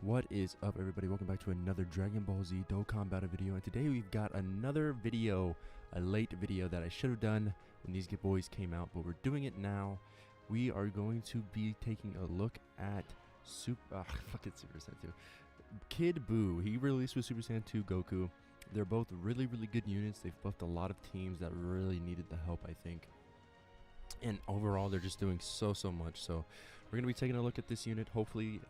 What is up, everybody? Welcome back to another Dragon Ball Z Dokkan Battle video, and today we've got another video, a late video that I should have done when these boys came out, but we're doing it now. We are going to be taking a look at Super Saiyan 2. Kid Buu. He released with Super Saiyan 2 Goku. They're both really good units. They've buffed a lot of teams that really needed the help, I think. And overall, they're just doing so much. So we're gonna be taking a look at this unit. Hopefully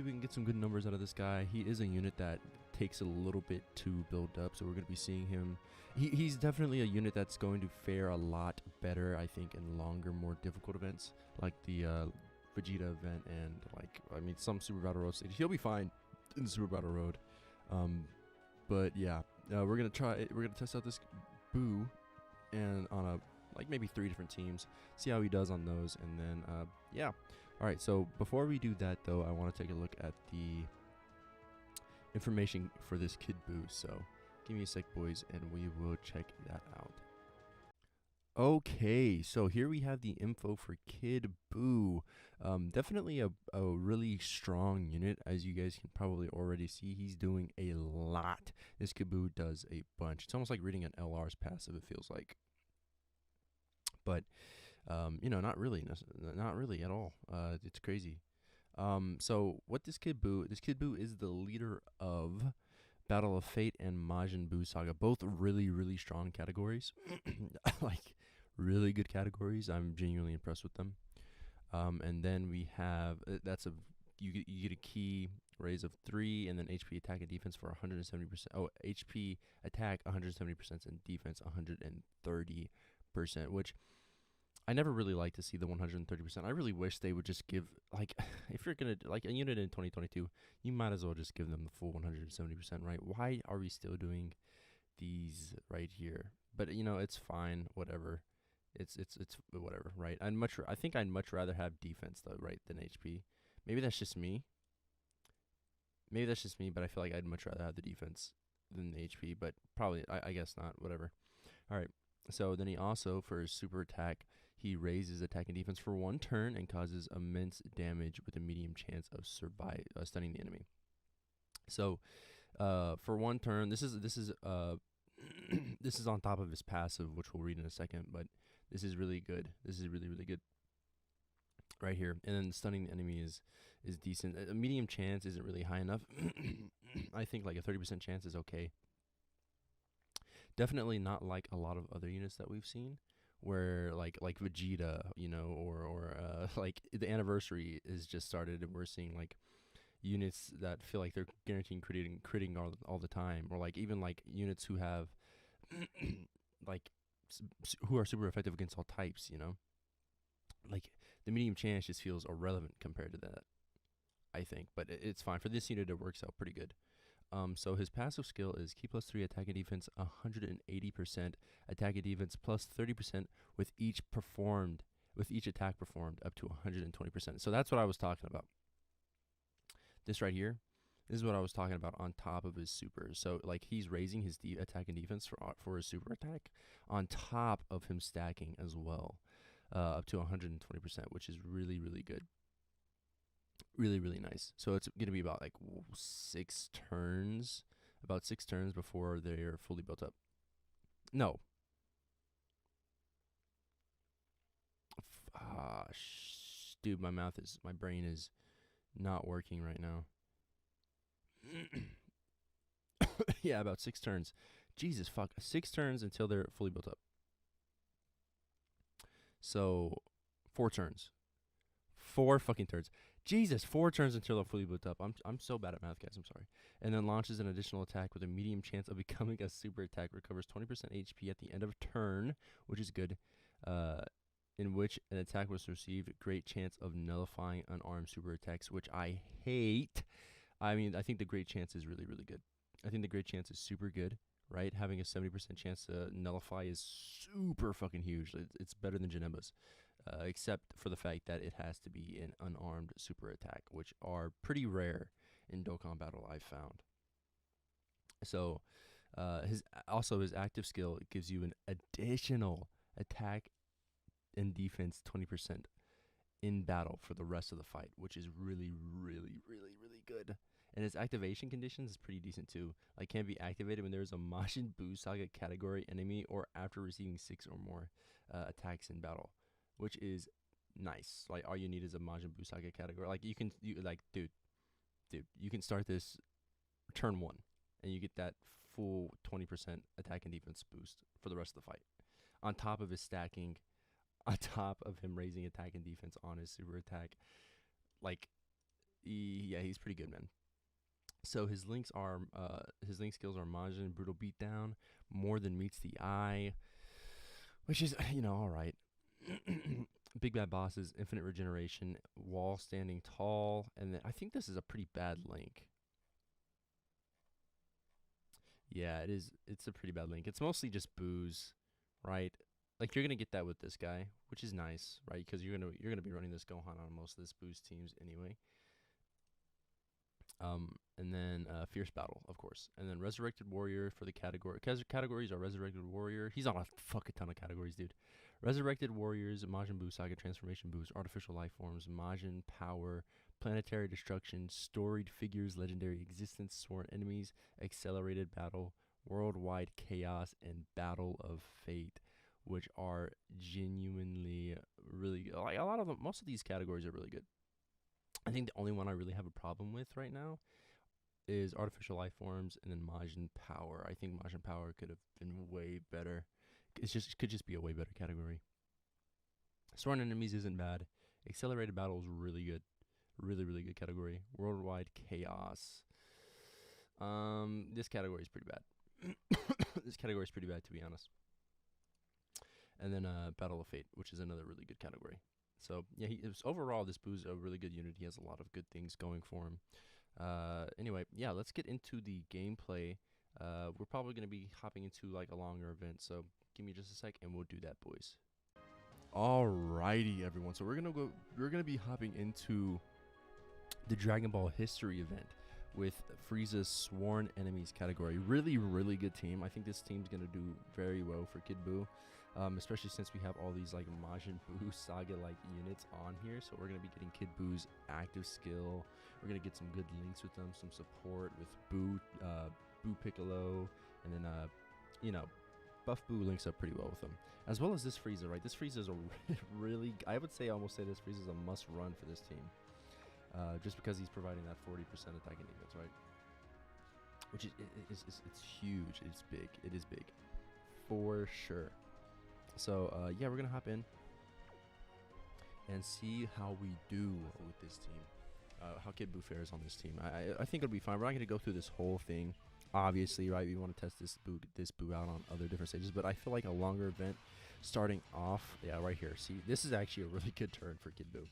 we can get some good numbers out of this guy. He is a unit that takes a little bit to build up, so we're going to be seeing him. He's definitely a unit that's going to fare a lot better, I think, in longer, more difficult events, like the Vegeta event and, some Super Battle Road stage. He'll be fine in the Super Battle Road. But yeah, we're going to test out this Buu and on maybe 3 different teams, see how he does on those, and then, yeah. Alright, so before we do that, though, I want to take a look at the information for this Kid Buu. So give me a sec, boys, and we will check that out. Okay, so here we have the info for Kid Buu. Definitely a really strong unit, as you guys can probably already see. He's doing a lot. This Kid Buu does a bunch. It's almost like reading an LR's passive, it feels like. But not really at all. It's crazy. So what this Kid Buu is the leader of Battle of Fate and Majin Buu Saga, both really strong categories, like really good categories. I'm genuinely impressed with them. And then we have you get a key raise of 3, and then HP attack and defense for 170%. Oh, HP attack 170% and defense 130%, which I never really like to see the 130%. I really wish they would just give, if you're going to, a unit in 2022, you might as well just give them the full 170%, right? Why are we still doing these right here? But, it's fine, whatever. It's whatever, right? I think I'd much rather have defense, though, right, than HP. Maybe that's just me. But I feel like I'd much rather have the defense than the HP, but probably, I guess not, whatever. All right. So then he also, for his super attack, he raises attack and defense for 1 turn and causes immense damage with a medium chance of stunning the enemy. So, for 1 turn, this is this is on top of his passive, which we'll read in a second. But this is really good. This is really good right here. And then stunning the enemy is decent. A medium chance isn't really high enough. I think like a 30% chance is okay. Definitely not like a lot of other units that we've seen, where like Vegeta, or like the anniversary is just started, and we're seeing like units that feel like they're guaranteeing critting all the time, or like even like units who have who are super effective against all types. Like the medium chance just feels irrelevant compared to that, I think, but it's fine for this unit. It works out pretty good. So his passive skill is Key plus 3 attack and defense 180%, attack and defense plus 30% with each attack performed up to 120%. So that's what I was talking about. This right here, this is what I was talking about on top of his super. So like he's raising his attack and defense for his super attack on top of him stacking as well, up to 120%, which is really good. Really nice. So it's going to be about 6 turns, before they're fully built up. No. Dude, my brain is not working right now. Yeah, about 6 turns. Jesus fuck. 6 turns until they're fully built up. So 4 turns. 4 fucking turns. Jesus, 4 turns until they're fully built up. I'm so bad at math, guys. I'm sorry. And then launches an additional attack with a medium chance of becoming a super attack. Recovers 20% HP at the end of a turn, which is good. In which an attack was received, great chance of nullifying unarmed super attacks, which I hate. I think the great chance is really good. I think the great chance is super good, right? Having a 70% chance to nullify is super fucking huge. It's better than Janemba's. Except for the fact that it has to be an unarmed super attack, which are pretty rare in Dokkan Battle, I've found. So, his active skill gives you an additional attack and defense 20%, in battle for the rest of the fight, which is really, really, really, really good. And its activation conditions is pretty decent too. Like, can be activated when there is a Majin Buu Saga category enemy or after receiving 6 or more attacks in battle, which is nice. Like, all you need is a Majin Buu Saga category. Like, you dude, you can start this turn 1, and you get that full 20% attack and defense boost for the rest of the fight. On top of his stacking, on top of him raising attack and defense on his super attack. Like, yeah, he's pretty good, man. So his link skills are Majin, Brutal Beatdown, More Than Meets the Eye, which is, alright. Big Bad Bosses, Infinite Regeneration, Wall Standing Tall, and then I think this is a pretty bad link. Yeah, it is. It's a pretty bad link. It's mostly just booze, right? Like, you're gonna get that with this guy, which is nice, right? Because you're gonna be running this Gohan on most of this booze teams anyway. And then Fierce Battle, of course. And then Resurrected Warrior for the category. Categories are Resurrected Warrior. He's on a fucking ton of categories, dude. Resurrected Warriors, Majin Buu Saga Transformation Boost, Artificial Life Forms, Majin Power, Planetary Destruction, Storied Figures, Legendary Existence, Sworn Enemies, Accelerated Battle, Worldwide Chaos, and Battle of Fate, which are genuinely really good. Like, a lot of them, most of these categories are really good. I think the only one I really have a problem with right now is Artificial Life Forms and then Majin Power. I think Majin Power could have been way better. It could just be a way better category. Sworn Enemies isn't bad. Accelerated Battle is really good. Really, really good category. Worldwide Chaos. This category is pretty bad. This category is pretty bad, to be honest. And then Battle of Fate, which is another really good category. So, yeah, overall, this Buu's a really good unit. He has a lot of good things going for him. Anyway, yeah, let's get into the gameplay. We're probably going to be hopping into, like, a longer event, so give me just a sec, and we'll do that, boys. Alrighty, everyone. So we're gonna be hopping into the Dragon Ball History event with Frieza's Sworn Enemies category. Really, really good team. I think this team's gonna do very well for Kid Buu. Especially since we have all these like Majin Buu Saga like units on here. So we're gonna be getting Kid Buu's active skill. We're gonna get some good links with them, some support with Buu Piccolo, and then Buff Buu links up pretty well with them, as well as this Frieza. Right, this Frieza is a really, I would say, almost say this Frieza is a must run for this team, just because he's providing that 40% attacking defense, right? Which it's huge. It's big. It is big, for sure. So, yeah, we're going to hop in and see how we do with this team, how Kid Buu fares on this team. I think it'll be fine. We're not going to go through this whole thing, obviously, right? We want to test this Buu out on other different stages, but I feel like a longer event starting off, yeah, right here. See, this is actually a really good turn for Kid Buu.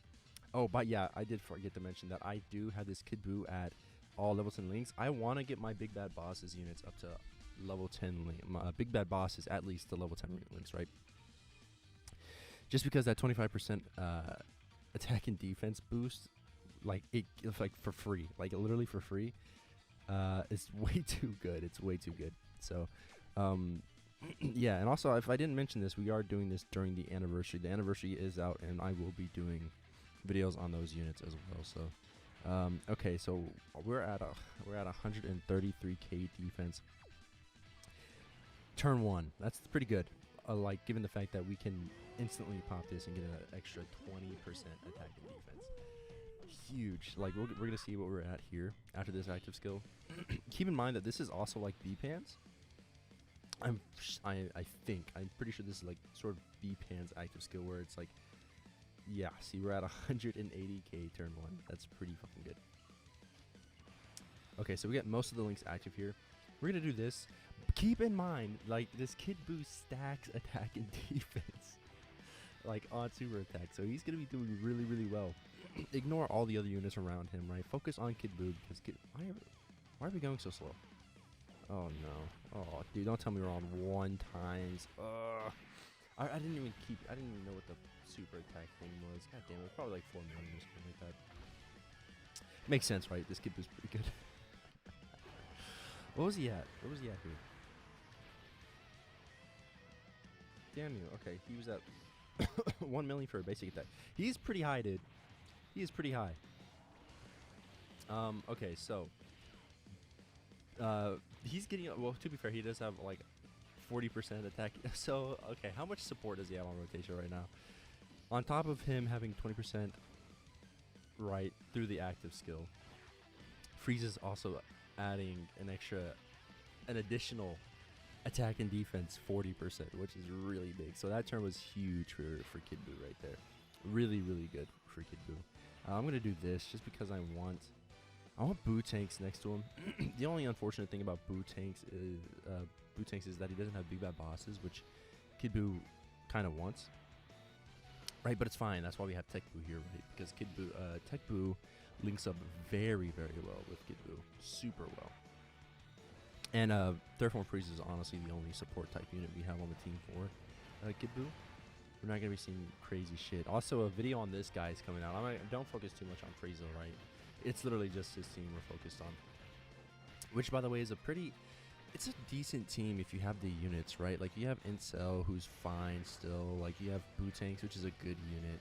Oh, but yeah, I did forget to mention that I do have this Kid Buu at all level 10 links. I want to get my Big Bad Bosses units up to level 10 link. My Big Bad Boss is at least the level 10 links, right? Just because that 25% attack and defense boost, like for free, like literally for free, is way too good. It's way too good. So, yeah, and also if I didn't mention this, we are doing this during the anniversary. The anniversary is out, and I will be doing videos on those units as well. So, okay, so we're at 133k defense. Turn 1, that's pretty good. Like, given the fact that we can instantly pop this and get an extra 20% attack and defense. Huge. Like, we're going to see what we're at here after this active skill. Keep in mind that this is also like B-Pans. I think. I'm pretty sure this is like sort of B-Pans active skill where it's like, yeah, see, we're at 180k turn 1. That's pretty fucking good. Okay, so we got most of the links active here. We're going to do this. Keep in mind, like, this Kid Buu stacks attack and defense, like, on super attack. So he's going to be doing really, really well. Ignore all the other units around him, right? Focus on Kid Buu, because why are we going so slow? Oh, no. Oh, dude, don't tell me we're on 1 times. I didn't even know what the super attack thing was. God damn it. Probably like 4 million or something like that. Makes sense, right? This Kid Buu's pretty good. What was he at? Where was he at here? Damn you. Okay, he was at 1 million for a basic attack. He's pretty high, dude. He is pretty high. Okay, so he's getting, well, to be fair, he does have like 40% attack. So, okay, how much support does he have on rotation right now? On top of him having 20% right through the active skill, Frieza's also adding an additional attack and defense 40%, which is really big. So that turn was huge for Kid Buu right there. Really, really good for Kid Buu. I'm gonna do this just because I want Buu Tanks next to him. The only unfortunate thing about Buu Tanks is that he doesn't have big bad bosses, which Kid Buu kind of wants. Right, but it's fine. That's why we have Tech Buu here, right? Because Tech Buu links up very, very well with Kid Buu, super well. And Third Form Priest is honestly the only support type unit we have on the team for Kid Buu. We're not gonna be seeing crazy shit. Also, a video on this guy is coming out. Don't focus too much on Frieza, right? It's literally just his team we're focused on. Which, by the way, is it's a decent team if you have the units, right? Like, you have Incel, who's fine still. Like, you have Buu Tanks, which is a good unit.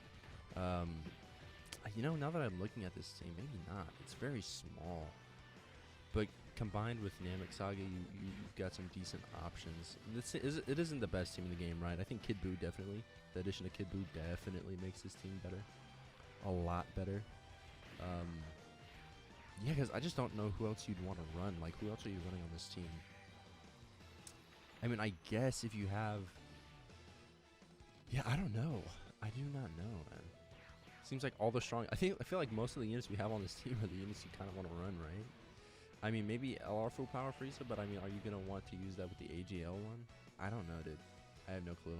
You know, now that I'm looking at this team, maybe not. It's very small. But combined with Namek Saga, you've got some decent options. It isn't the best team in the game, right? I think Kid Buu definitely, the addition of Kid Buu definitely makes this team better. A lot better. Yeah, because I just don't know who else you'd want to run. Like, who else are you running on this team? I mean, I guess if you have... Yeah, I don't know. I do not know, man. Seems like all the strong... I feel like most of the units we have on this team are the units you kind of want to run, right? I mean, maybe LR full power Frieza, but I mean, are you going to want to use that with the AGL one? I don't know, dude. I have no clue.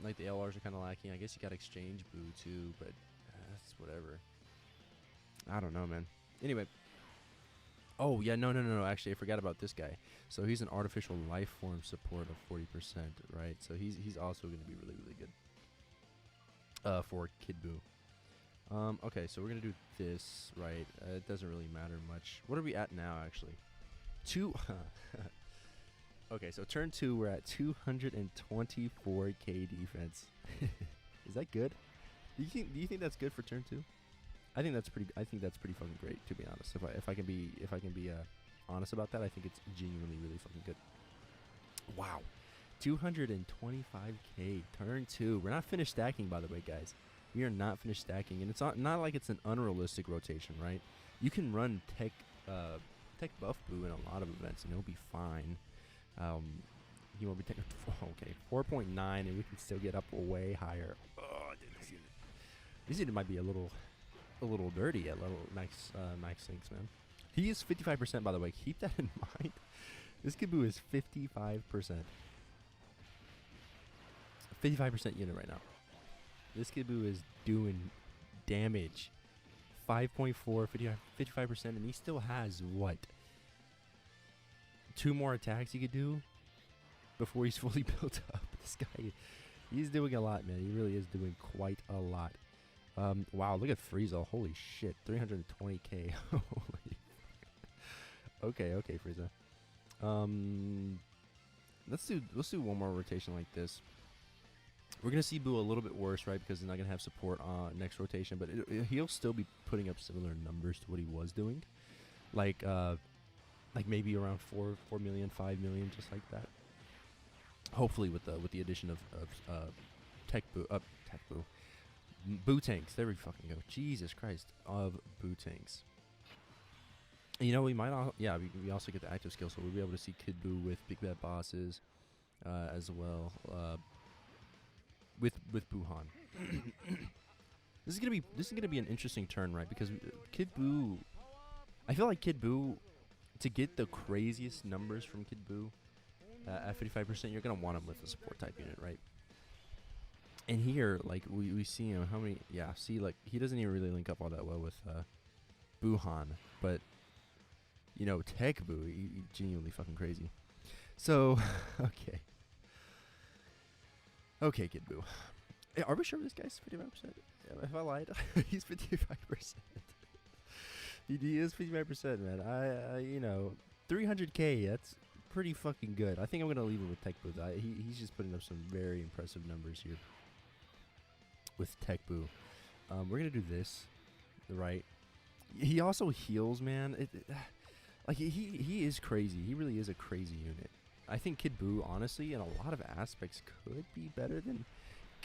Like, the LRs are kind of lacking. I guess you got Exchange Buu, too, but that's whatever. I don't know, man. Anyway. Oh, yeah, no. Actually, I forgot about this guy. So he's an artificial life form support of 40%, right? So he's also going to be really, really good for Kid Buu. Okay, so we're going to do this, right? It doesn't really matter much. What are we at now, actually? Okay, so turn 2, we're at 224k defense. Is that good? Do you think that's good for turn 2? I think that's pretty fucking great, to be honest. If I can be honest about that, I think it's genuinely really fucking good. Wow, 225k turn 2. We're not finished stacking, by the way, guys. We are not finished stacking, and it's not like it's an unrealistic rotation, right? You can run tech buff Buu in a lot of events, and it'll be fine. He won't be taking okay 4.9, and we can still get up way higher. Oh, dude, this unit might be a little dirty at level max sinks, man. He is 55%, by the way. Keep that in mind. This Kid Buu is 55%. 55% unit right now. This Kid Buu is doing damage. 5.4, 55%, and he still has what? 2 more attacks he could do before he's fully built up. This guy, he's doing a lot, man. He really is doing quite a lot. Wow, look at Frieza. Holy shit, 320k. Holy. Okay, Frieza. Let's do one more rotation like this. We're gonna see Buu a little bit worse, right? Because he's not gonna have support next rotation, but he'll still be putting up similar numbers to what he was doing, like maybe around 4 million, 5 million, just like that. Hopefully, with the addition of Tech Buu. Buu Tanks, there we fucking go. Jesus Christ, of Buu Tanks. And, you know, we might we also get the active skill, so we'll be able to see Kid Buu with big bad bosses as well, with Buuhan. This is gonna be an interesting turn, right? Because Kid Buu, I feel like Kid Buu, to get the craziest numbers from Kid Buu at 55%, you're gonna want him with a support type unit, right? And here, like, we see him, how many... Yeah, see, like, he doesn't even really link up all that well with Buuhan. But, you know, Tech Buu, he genuinely fucking crazy. So, okay. Okay, Kid Buu. Hey, are we sure this guy's 55%? If I lied, he's 55%. He is 55%, man. You know, 300k, that's pretty fucking good. I think I'm going to leave him with Tech Buu. He's just putting up some very impressive numbers here. with Tech Buu. We're gonna do this, right? He also heals, man. Like he is crazy. He really is a crazy unit. I think Kid Buu, honestly, in a lot of aspects, could be better than.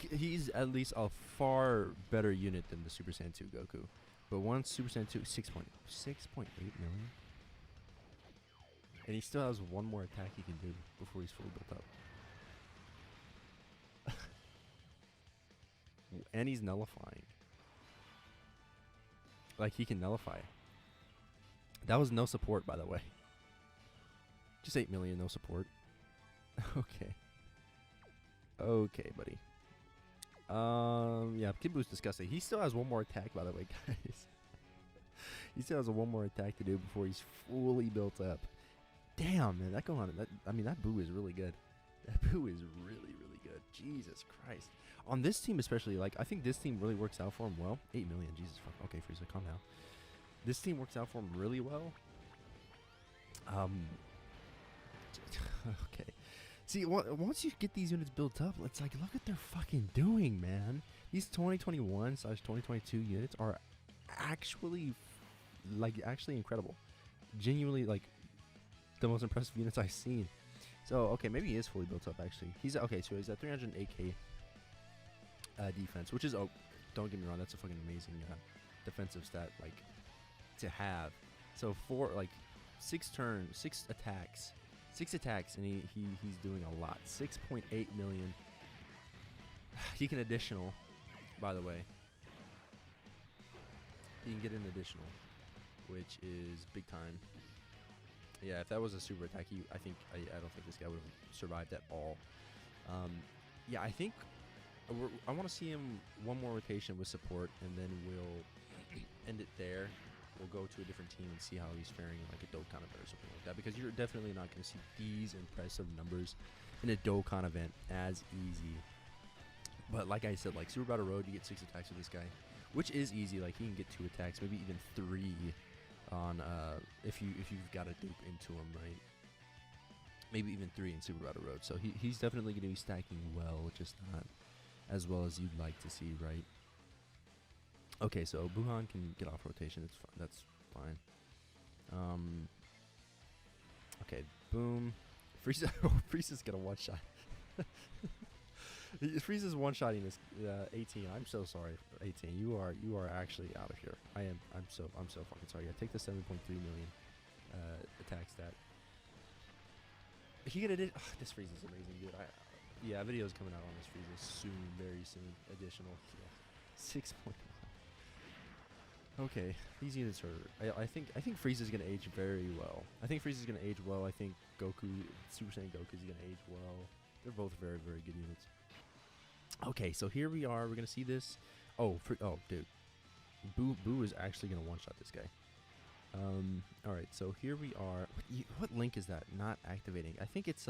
He's at least a far better unit than the Super Saiyan 2 Goku. But once Super Saiyan 2, 6.8 million. And he still has one more attack he can do before he's fully built up. And he's nullifying. Like, he can nullify. That was no support, by the way. Just 8 million, no support. Okay. Okay, buddy. Yeah, Kid Buu's disgusting. He still has one more attack, by the way, guys. He still has one more attack to do before he's fully built up. Damn, man, that Gohan, that Buu is really good. That Buu is really, really good. Jesus Christ. On this team especially, like, I think this team really works out for him well. 8 million, Jesus fuck. Okay, Frieza, calm down. This team works out for him really well. Okay. See, once you get these units built up, it's like, look what they're fucking doing, man. These 2021/2022 units are actually, actually incredible. Genuinely, like, the most impressive units I've seen. So, okay, maybe he is fully built up, actually. He's, okay, so he's at 308k defense, which is, oh, don't get me wrong, that's a fucking amazing defensive stat, like, to have. So, six attacks, and he's doing a lot. 6.8 million. He can additional, by the way. He can get an additional, which is big time. Yeah, if that was a super attack, I don't think this guy would have survived at all. Yeah, I think I want to see him one more rotation with support, and then we'll end it there. We'll go to a different team and see how he's faring in like a Dokkan event or something like that, because you're definitely not going to see these impressive numbers in a Dokkan event as easy. But like I said, like Super Battle Road, you get 6 attacks with this guy, which is easy. Like, he can get 2 attacks, maybe even 3 on if you've got a dupe into him, right? Maybe even 3 in Super Battle Road. So he's definitely going to be stacking well, just not as well as you'd like to see, right? Okay, so Buhan can get off rotation. It's fine. That's fine. Okay, boom. Frieza. Frieza's gonna one shot. Frieza's one shotting this 18. I'm so sorry, 18. You are actually out of here. I'm so fucking sorry. I take the 7.3 million attack stat. He could have did. This Frieza's amazing, dude. Yeah, video's coming out on this Frieza soon, very soon. Additional. Yeah. 6. Okay, these units are. I think Frieza's gonna age very well. I think Frieza's gonna age well. I think Super Saiyan Goku's gonna age well. They're both very, very good units. Okay, so here we are. We're gonna see this. Oh, dude, Buu is actually gonna one-shot this guy. All right, so here we are. What link is that? Not activating. I think it's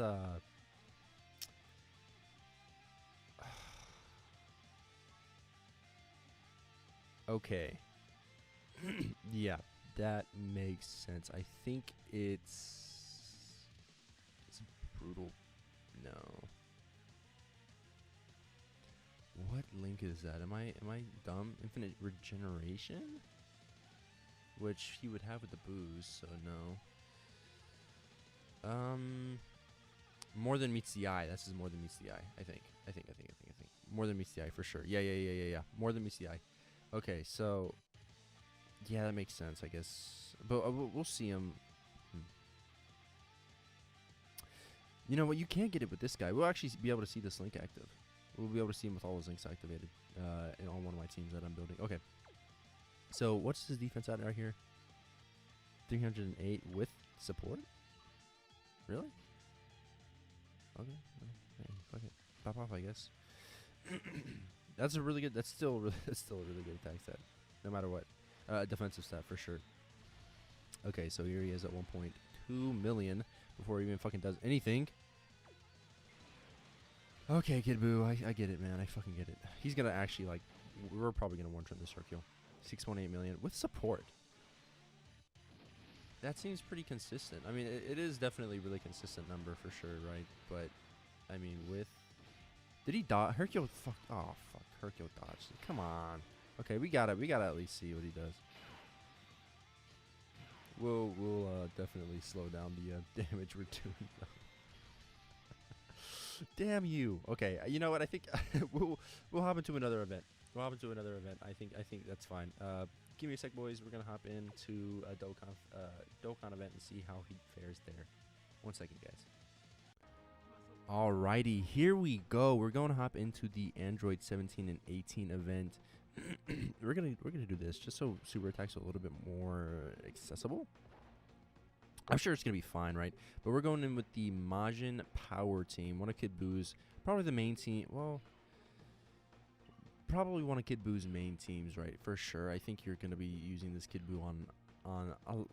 Okay. Yeah, that makes sense. I think it's brutal. No. What link is that? Am I dumb? Infinite regeneration? Which he would have with the booze, so no. More than meets the eye. This is more than meets the eye. I think. More than meets the eye for sure. Yeah. More than meets the eye. Okay, so yeah, that makes sense, I guess. But we'll see him. You know what? You can't get it with this guy. We'll actually be able to see this link active. We'll be able to see him with all his links activated on one of my teams that I'm building. Okay. So what's his defense at right here? 308 with support? Really? Okay. Fuck it. Pop off, I guess. That's a really good. That's still a really good attack stat, no matter what. Defensive stat for sure. Okay, so here he is at 1.2 million before he even fucking does anything. Okay, Kid Buu, I get it, man. I fucking get it. He's gonna actually, like, we're probably gonna one-turn this Hercule. 6.8 million with support. That seems pretty consistent. I mean, it is definitely a really consistent number for sure, right? But I mean, with did he die? Hercule fucked. Oh fuck, Hercule dodge. Come on. Okay, we gotta at least see what he does. We'll definitely slow down the damage we're doing. Damn you. Okay, you know what? I think we'll hop into another event. I think that's fine. Give me a sec, boys. We're gonna hop into a Dokkan event and see how he fares there. 1 second, guys. Alrighty, here we go. We're going to hop into the Android 17 and 18 event. we're gonna do this just so super attacks are a little bit more accessible. I'm sure it's gonna be fine, right? But we're going in with the Majin Power Team, one of Kid Buu's, probably the main team. Well, probably one of Kid Buu's main teams, right? For sure. I think you're gonna be using this Kid Buu on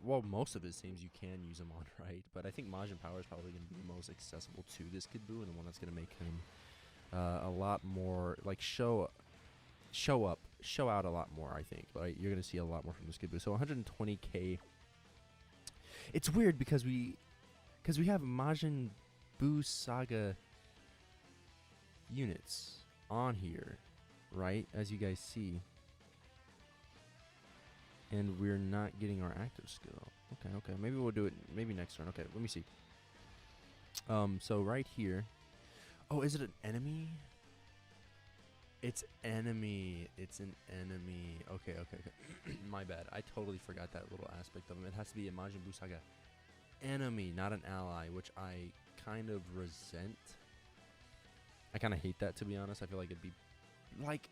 well, most of his teams you can use him on, right? But I think Majin Power is probably gonna be the most accessible to this Kid Buu and the one that's gonna make him a lot more like show out a lot more. I think, right? You're gonna see a lot more from this Kid Buu. So 120k. It's weird because we have Majin Buu Saga units on here, right? As you guys see. And we're not getting our active skill. Okay. Maybe we'll do it maybe next turn. Okay, let me see. So right here. Oh, is it an enemy? It's enemy. It's an enemy. Okay. My bad. I totally forgot that little aspect of him. It has to be a Majin Buu Saga enemy, not an ally, which I kind of resent. I kind of hate that, to be honest. I feel like it'd be like...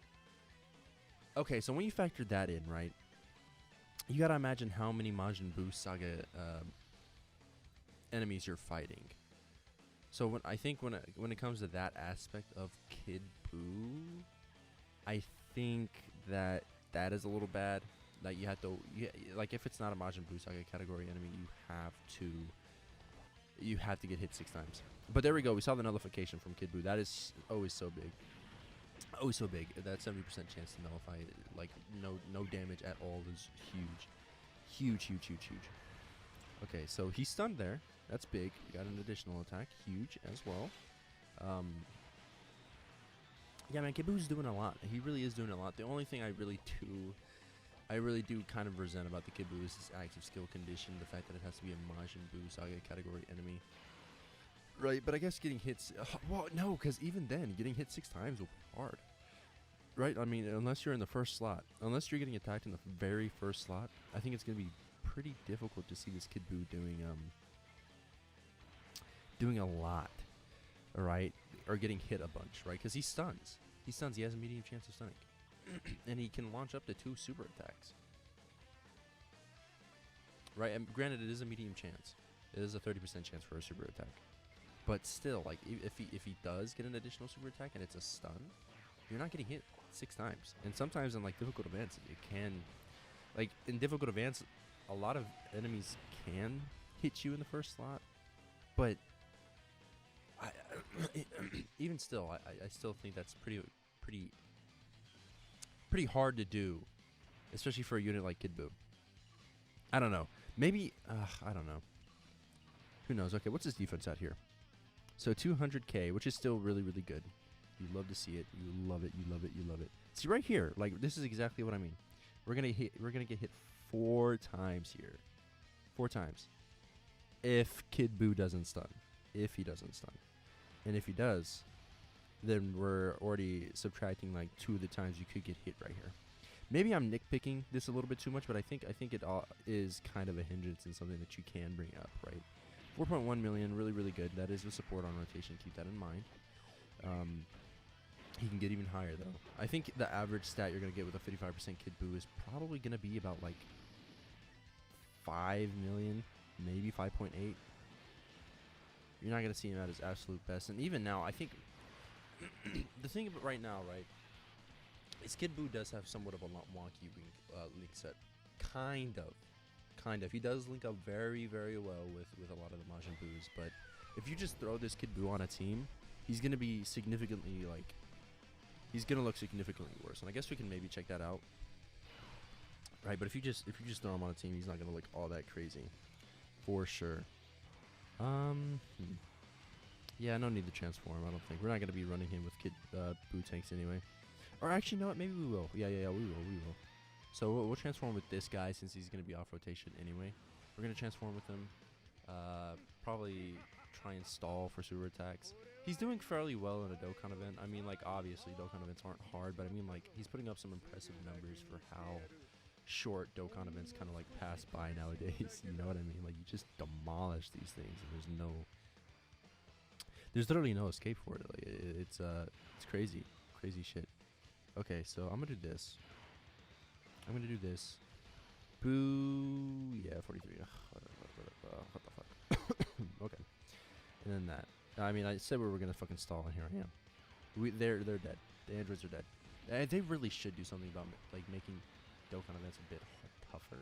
Okay, so when you factor that in, right? You gotta imagine how many Majin Buu Saga enemies you're fighting. So when it comes to that aspect of Kid Buu, I think that is a little bad. Like you have to, like if it's not a Majin Buu Saga category enemy, you have to get hit 6 times. But there we go. We saw the nullification from Kid Buu. That is always so big. Always so big. That 70% chance to nullify, like no damage at all is huge. Huge. Okay, so he's stunned there. That's big. We got an additional attack. Huge as well. Yeah, man, Kid Buu's doing a lot. He really is doing a lot. The only thing I really do kind of resent about the Kid Buu is his active skill condition. The fact that it has to be a Majin Buu Saga category enemy. Right, but I guess getting hits... well, no, because even then, getting hit 6 times will be hard. Right? I mean, unless you're in the first slot. Unless you're getting attacked in the very first slot, I think it's going to be pretty difficult to see this Kid Buu doing a lot. Alright? Or getting hit a bunch, right? Because he stuns. He has a medium chance of stunning. And he can launch up to 2 super attacks. Right? And granted, it is a medium chance. It is a 30% chance for a super attack. But still, like, if he does get an additional super attack and it's a stun, you're not getting hit 6 times. And sometimes in, like, difficult events, it can... Like, in difficult events, a lot of enemies can hit you in the first slot. But... even still, I still think that's pretty hard to do, especially for a unit like Kid Buu. I don't know. Maybe I don't know. Who knows? Okay, what's his defense at here? So 200k, which is still really good. You love to see it. You love it. See right here, like this is exactly what I mean. We're gonna get hit 4 times here. 4 times. If Kid Buu doesn't stun. If he doesn't stun. And if he does, then we're already subtracting like 2 of the times you could get hit right here. Maybe I'm nitpicking this a little bit too much, but I think it all is kind of a hindrance and something that you can bring up, right? 4.1 million, really good. That is the support on rotation. Keep that in mind. He can get even higher though. I think the average stat you're gonna get with a 55% Kid Buu is probably gonna be about like 5 million, maybe 5.8. You're not going to see him at his absolute best. And even now, I think the thing about right now, right, is Kid Buu does have somewhat of a wonky link set. Kind of. He does link up very well with a lot of the Majin Buus. But if you just throw this Kid Buu on a team, he's going to be significantly, like, he's going to look significantly worse. And I guess we can maybe check that out. Right, but if you just throw him on a team, he's not going to look all that crazy. For sure. Yeah, no need to transform, I don't think. We're not going to be running him with Kid Buu tanks anyway. Or actually, no, maybe we will. Yeah, we will. So we'll transform with this guy since he's going to be off rotation anyway. We're going to transform with him. Probably try and stall for super attacks. He's doing fairly well in a Dokkan event. I mean, like, obviously, Dokkan events aren't hard, but I mean, like, he's putting up some impressive numbers for how short Dokkan events kind of, like, pass by nowadays. You know what I mean? Like, you just demolish these things, and there's literally no escape for it. Like, it's crazy. Crazy shit. Okay, so I'm going to do this. Boo. Yeah, 43. What the fuck? Okay. And then that. I mean, I said we were going to fucking stall, and here I am. They're dead. The androids are dead. They really should do something about, like, making Dokkan events a bit tougher.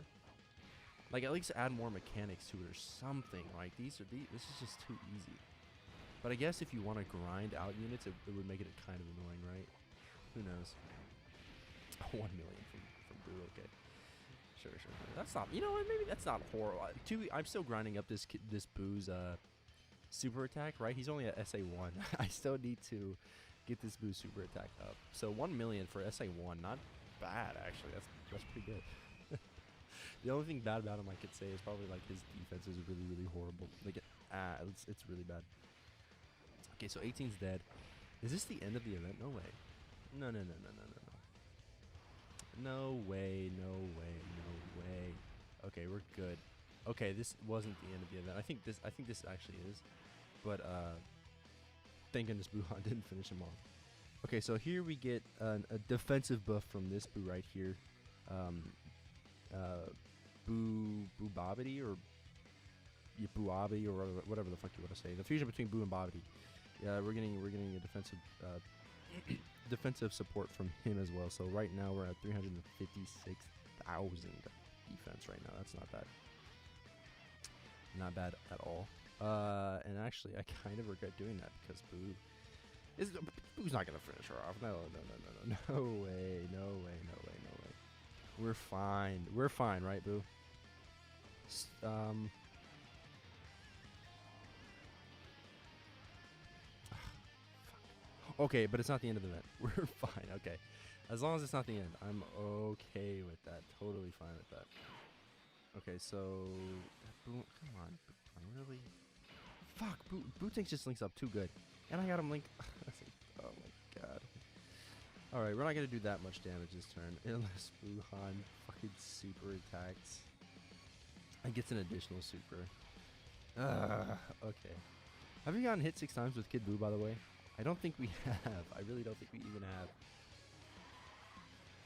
Like, at least add more mechanics to it or something. Like, this is just too easy. But I guess if you want to grind out units, it would make it kind of annoying, right? Who knows? 1 million from Boo, okay. Sure. That's not, you know what, maybe that's not horrible. I'm still grinding up this Boo's super attack, right? He's only at SA1. I still need to get this Boo super attack up. So 1 million for SA1, not bad, actually. That's pretty good. The only thing bad about him I could say is probably, like, his defense is really, really horrible. Like, it's really bad. Okay, so 18's dead. Is this the end of the event? No way. No. No way. Okay, we're good. Okay, this wasn't the end of the event. I think this actually is. But thank goodness Buhan didn't finish him off. Okay, so here we get a defensive buff from this Boo right here. Boo Bobbity or Boo-Abby or whatever the fuck you want to say. The fusion between Boo and Bobbity. Yeah, we're getting a defensive defensive support from him as well. So right now we're at 356,000 defense right now. That's not bad. Not bad at all. And actually, I kind of regret doing that because Boo's not gonna finish her off. No way. We're fine, right, Boo? Okay, but it's not the end of the event. We're fine. Okay, as long as it's not the end, I'm okay with that. Totally fine with that. Okay, so Boo, come on, really? Fuck, Boo Tanks just links up too good, and I got him link. Oh my god. All right, we're not gonna do that much damage this turn unless Buhan fucking super attacks and gets an additional super. Okay. Have you gotten hit 6 times with Kid Buu, by the way? I don't think we have. I really don't think we even have.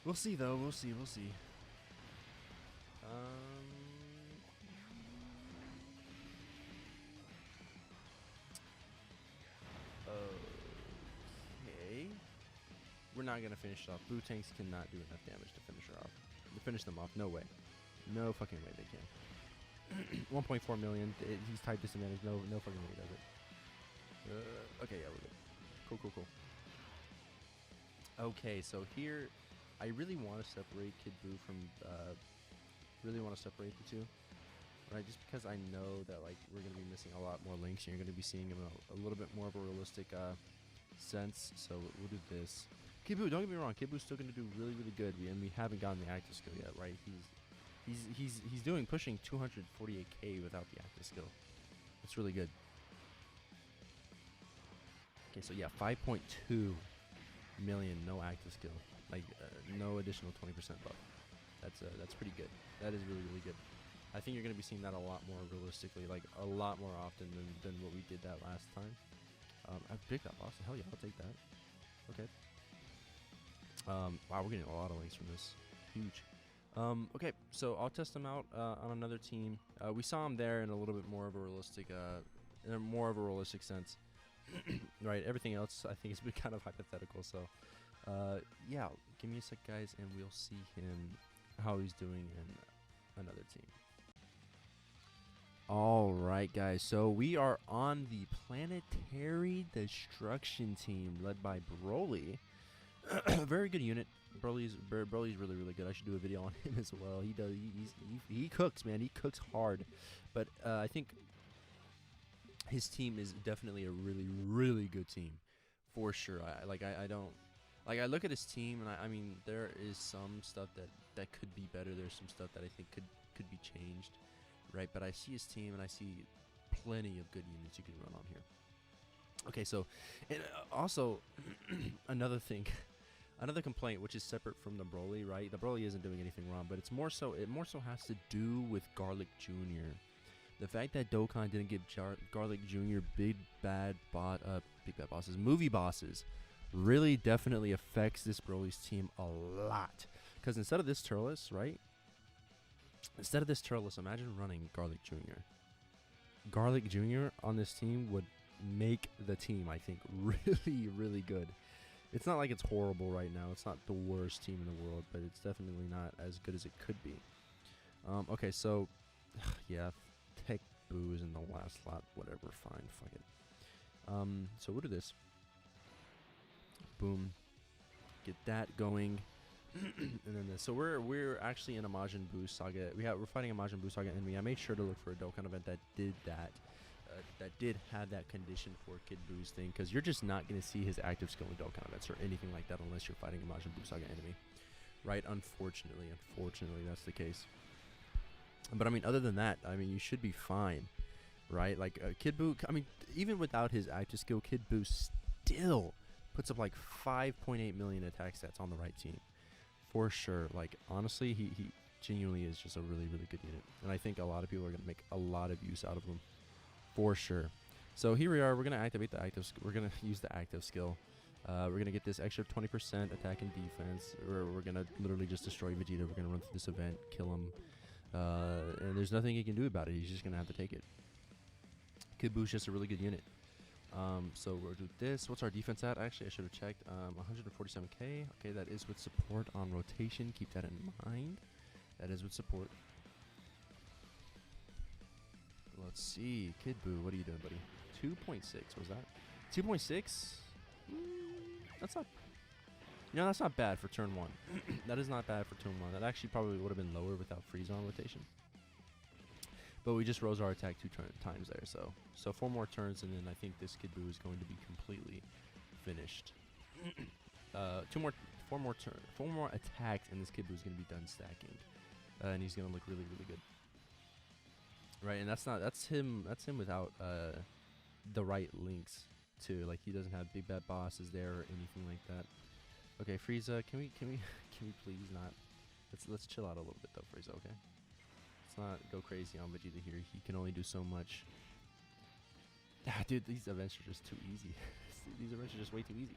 We'll see, though. We'll see. Okay. We're not going to finish it off. Boo Tanks cannot do enough damage to finish her off. To finish them off. No way. No fucking way they can. 1.4 million. He's type disadvantage. No fucking way he does it. Okay, yeah, we're good. Cool. Okay, so here, I really want to separate Kid Buu from, really want to separate the two, right? Just because I know that, like, we're going to be missing a lot more links, and you're going to be seeing him in a little bit more of a realistic, sense, so we'll do this. Kid Buu, don't get me wrong, Kid Buu's still going to do really, really good, and we haven't gotten the active skill yet, right? He's pushing 248k without the active skill. It's really good. Okay, so yeah, 5.2 million, no active skill, like no additional 20% buff. That's pretty good. That is really, really good. I think you're gonna be seeing that a lot more realistically, like a lot more often than what we did that last time. I've picked up Austin. Hell yeah, I'll take that. Okay. Wow, we're getting a lot of links from this. Huge. Okay, so I'll test him out on another team. We saw him there in a little bit more of a realistic, sense. Right, everything else I think has been kind of hypothetical, so yeah, give me a sec, guys, and we'll see him how he's doing in another team. Alright, guys, so we are on the Planetary Destruction team led by Broly. Very good unit. Broly's really, really good. I should do a video on him as well. He cooks, man. He cooks hard. But I think his team is definitely a really, really good team, for sure. I Like, I look at his team, and I mean, there is some stuff that could be better. There's some stuff that I think could be changed, right? But I see his team, and I see plenty of good units you can run on here. Okay, so, and also, another thing, another complaint, which is separate from the Broly, right? The Broly isn't doing anything wrong, but it more so has to do with Garlic Jr. The fact that Dokkan didn't give Garlic Jr. big bad bosses, movie bosses, really definitely affects this Broly's team a lot. Because instead of this Turles, right? Instead of this Turles, imagine running Garlic Jr. Garlic Jr. on this team would make the team, I think, really, really good. It's not like it's horrible right now. It's not the worst team in the world, but it's definitely not as good as it could be. Okay, so, yeah, Tech Buu is in the last slot. Whatever, fine, fuck it. So we'll do this. Boom. Get that going. And then this. So we're actually in a Majin Buu saga. We're fighting a Majin Buu saga enemy. I made sure to look for a Dokkan event that did that. That did have that condition for Kid Buu's thing, because you're just not going to see his active skill in Dokkan events or anything like that unless you're fighting a Majin Buu saga enemy, right? Unfortunately, that's the case. But I mean, other than that, I mean, you should be fine, right? Like Kid Buu, I mean, even without his active skill, Kid Buu still puts up like 5.8 million attack stats on the right team, for sure. Like, honestly, he genuinely is just a really, really good unit, and I think a lot of people are going to make a lot of use out of him. For sure. So here we are. We're going to activate the active. We're going to use the active skill. We're going to get this extra 20% attack and defense. We're going to literally just destroy Vegeta. We're going to run through this event, kill him. And there's nothing he can do about it. He's just going to have to take it. Kid Buu's just a really good unit. So we'll do this. What's our defense at? Actually, I should have checked. 147k. Okay, that is with support on rotation. Keep that in mind. That is with support. Let's see. Kid Buu, what are you doing, buddy? 2.6, was that? 2.6? That's not... You know, that's not bad for turn 1. That is not bad for turn 1. That actually probably would have been lower without Frieza on rotation. But we just rose our attack 2 times there, so 4 more turns, and then I think this Kid Buu is going to be completely finished. 4 more attacks, and this Kid Buu is going to be done stacking. And he's going to look really, really good. Right, and that's him without the right links too. Like, he doesn't have big bad bosses there or anything like that. Okay, Frieza, can we please not? Let's chill out a little bit though, Frieza. Okay, let's not go crazy on Vegeta here. He can only do so much. Ah, dude, these events are just too easy. These events are just way too easy.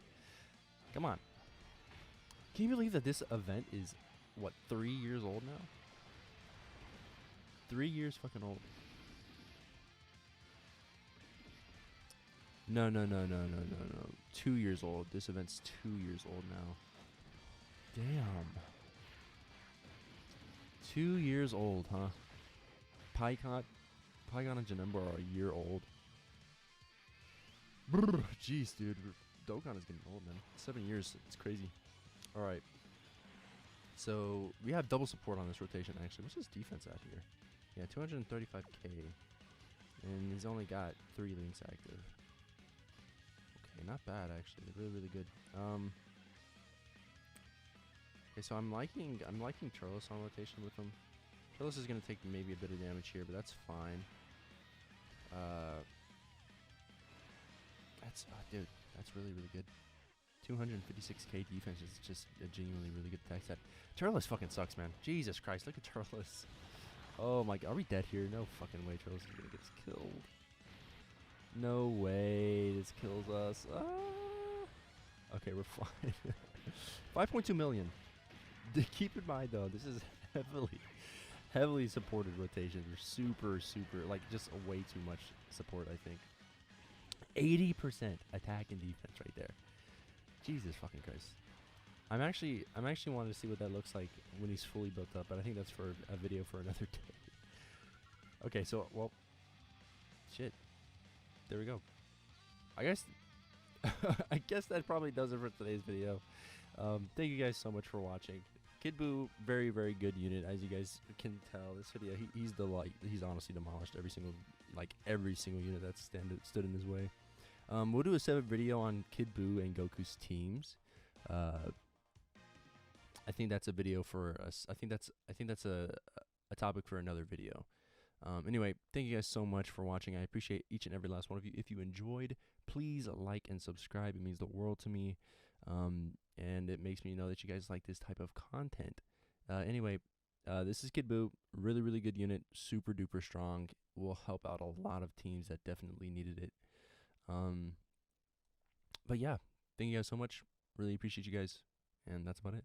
Come on. Can you believe that this event is what, 3 years old now? 3 years fucking old. No. 2 years old. This event's 2 years old now. Damn. 2 years old, huh? Pikkon and Janemba are a year old. Brr, jeez, dude. Dokkan is getting old, man. 7 years. It's crazy. Alright. So, we have double support on this rotation, actually. What's his defense at here? Yeah, 235k. And he's only got 3 links active. Okay, not bad, actually. Really, really good. Okay, so I'm liking Turles on rotation with him. Turles is going to take maybe a bit of damage here, but that's fine. Dude, that's really, really good. 256k defense is just a genuinely really good attack set. Turles fucking sucks, man. Jesus Christ, look at Turles. Oh my god, are we dead here? No fucking way Turles is gonna get us killed. No way, this kills us. Ah. Okay, we're fine. 5.2 million. Keep in mind though, this is heavily supported rotation. We're super, like, just way too much support, I think. 80% attack and defense right there. Jesus fucking Christ. I'm actually wanting to see what that looks like when he's fully built up, but I think that's for a video for another day. Okay, so, well, shit. There we go. I guess that probably does it for today's video. Thank you guys so much for watching. Kid Buu, very, very good unit, as you guys can tell. This video, he's honestly demolished every single unit that stood in his way. We'll do a separate video on Kid Buu and Goku's teams. Uh, I think that's a video for us. I think that's a topic for another video. Anyway, thank you guys so much for watching. I appreciate each and every last one of you. If you enjoyed, please like and subscribe. It means the world to me, and it makes me know that you guys like this type of content. Anyway, this is Kid Buu. Really, really good unit. Super duper strong. Will help out a lot of teams that definitely needed it. But yeah, thank you guys so much. Really appreciate you guys, and that's about it.